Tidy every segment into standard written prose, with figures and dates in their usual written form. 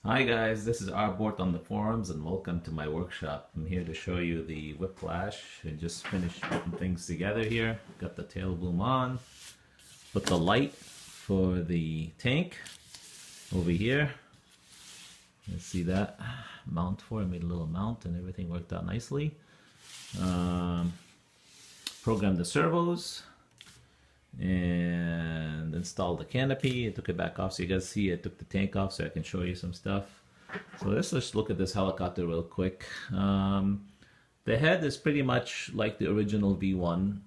Hi guys, this is Arbort on the forums and welcome to my workshop. I'm here to show you the Whiplash. I just finished putting things together here. Got the tail boom on. Put the light for the tank over here. Let's see that mount for it. I made a little mount and everything worked out nicely. Um, Programmed the servos and installed the canopy. I took it back off so you guys see I took the tank off so I can show you some stuff. So let's just look at this helicopter real quick. The head is pretty much like the original V1.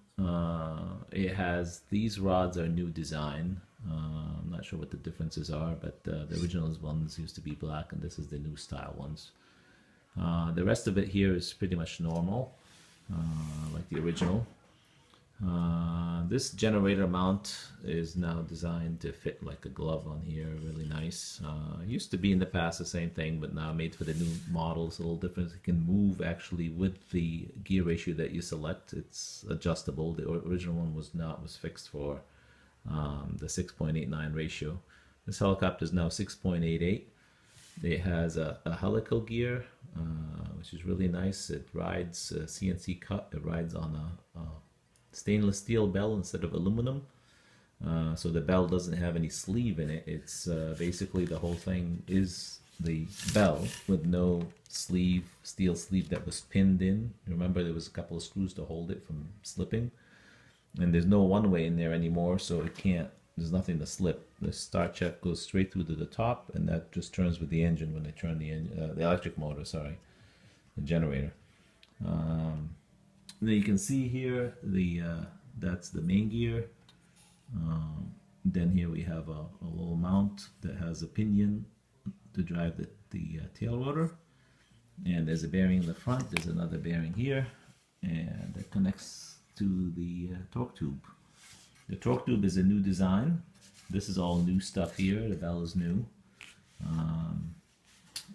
It has these rods are new design. I'm not sure what the differences are, but the original ones used to be black and this is the new style ones. The rest of it here is pretty much normal, like the original. This generator mount is now designed to fit like a glove on here, really nice. Used to be in the past the same thing, but now made for the new models, a little different. It can move actually with the gear ratio that you select. It's adjustable. The original one was not, was fixed for the 6.89 ratio. This helicopter is now 6.88. It has a helical gear, which is really nice. It rides CNC cut. It rides on a stainless steel bell instead of aluminum. So the bell doesn't have any sleeve in it. It's basically the whole thing is the bell with no sleeve, steel sleeve that was pinned in. Remember there was a couple of screws to hold it from slipping. And there's no one way in there anymore, so it can't, there's nothing to slip. The start check goes straight through to the top and that just turns with the engine when they turn the electric motor, sorry, the generator. Then you can see here the that's the main gear. Then here we have a little mount that has a pinion to drive the tail rotor, and there's a bearing in the front. There's another bearing here, and it connects to the torque tube. The torque tube is a new design. This is all new stuff here. The bell is new.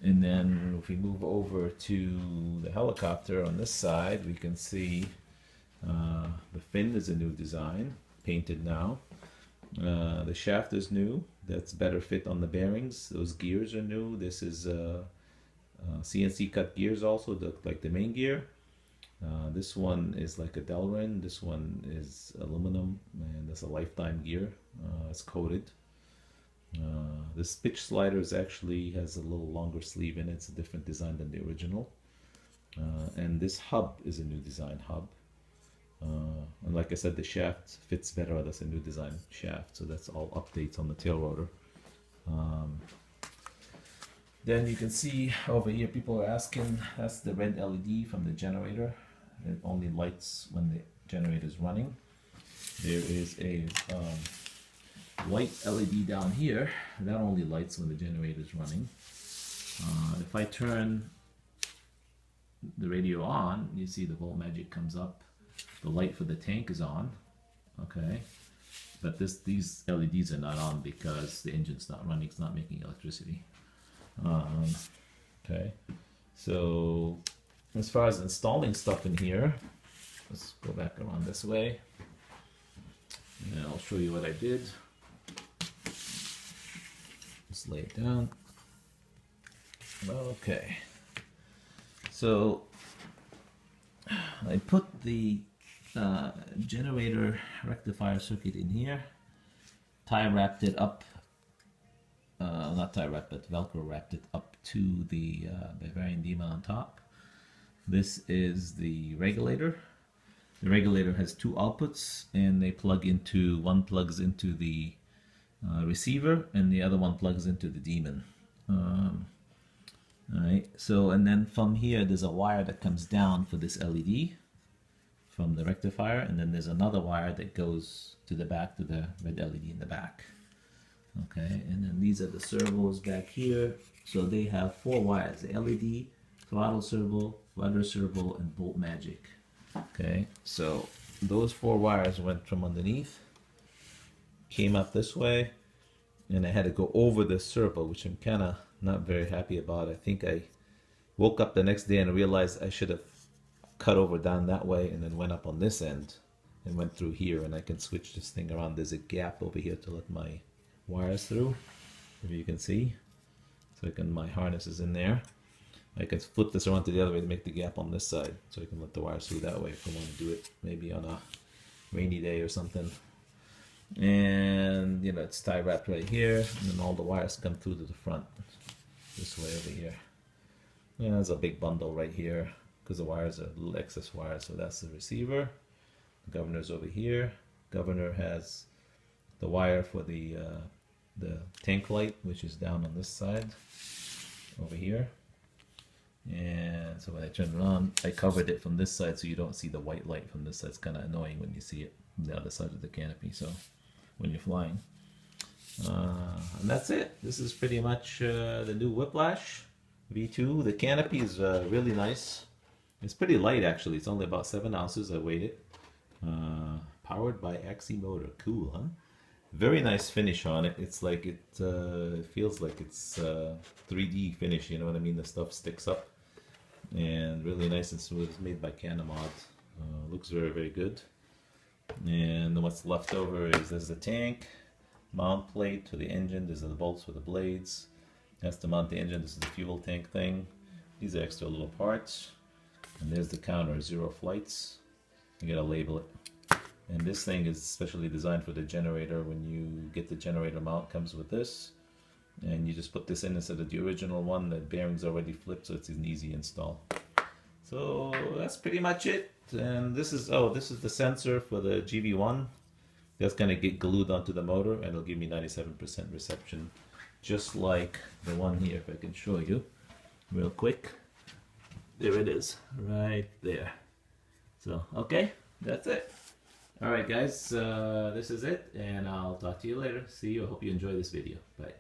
And then if we move over to the helicopter on this side, we can see the fin is a new design, painted now. The shaft is new. That's better fit on the bearings. Those gears are new. This is CNC cut gears also, like the main gear. This one is like a Delrin. This one is aluminum, and that's a lifetime gear. It's coated. This pitch slider actually has a little longer sleeve in it. It's a different design than the original. And this hub is a new design hub. And like I said, the shaft fits better. That's a new design shaft. So that's all updates on the tail rotor. Then you can see over here, people are asking, that's the red LED from the generator. It only lights when the generator is running. There is a white LED down here that only lights when the generator is running. If I turn the radio on, you see the volt magic comes up. The light for the tank is on, okay, but these LEDs are not on because the engine's not running. It's not making electricity. Okay, so as far as installing stuff in here, let's go back around this way and I'll show you what I did. Just lay it down. Okay, so I put the generator rectifier circuit in here, tie wrapped it up, not tie wrapped, but Velcro wrapped it up to the Bavarian Demon on top. This is the regulator. The regulator has two outputs and they plug into, one plugs into the receiver and the other one plugs into the Demon. Alright, so and then from here there's a wire that comes down for this LED from the rectifier, and then there's another wire that goes to the back to the red LED in the back. Okay, and then these are the servos back here. So they have four wires: the LED, throttle servo, rudder servo, and volt magic. Okay, so those four wires went from underneath, came up this way, and I had to go over the servo, which I'm kind of not very happy about. I think I woke up the next day and realized I should have cut over down that way and then went up on this end and went through here, and I can switch this thing around. There's a gap over here to let my wires through, if you can see. So my harness is in there. I can flip this around to the other way to make the gap on this side, so I can let the wires through that way if I want to do it maybe on a rainy day or something. And it's tie wrapped right here, and then all the wires come through to the front this way over here. Yeah, there's a big bundle right here because the wires are little excess wires. So that's the receiver. The governor's over here. Governor has the wire for the tank light, which is down on this side over here. And so when I turn it on, I covered it from this side so you don't see the white light from this side. It's kind of annoying when you see it from the other side of the canopy, so when you're flying. And that's it. This is pretty much the new Whiplash V2. The canopy is really nice. It's pretty light actually. It's only about 7 ounces. I weighed it. Powered by Axie motor. Cool, huh? Very nice finish on it. It's like it feels like it's 3D finish. You know what I mean? The stuff sticks up, and really nice and smooth. It's made by Canamod. Looks very, very good. And what's left over is there's the tank mount plate for the engine. There's the bolts for the blades. That's to mount the engine. This is the fuel tank thing. These are extra little parts. And there's the counter, 0 flights. You gotta label it. And this thing is specially designed for the generator. When you get the generator mount, comes with this. And you just put this in instead of the original one. The bearing's already flipped, so it's an easy install. So that's pretty much it. And this is the sensor for the GV1. That's gonna get glued onto the motor, and it'll give me 97% reception, just like the one here. If I can show you real quick. There it is, right there. So okay, that's it. All right, guys, this is it, and I'll talk to you later. See you. I hope you enjoy this video. Bye.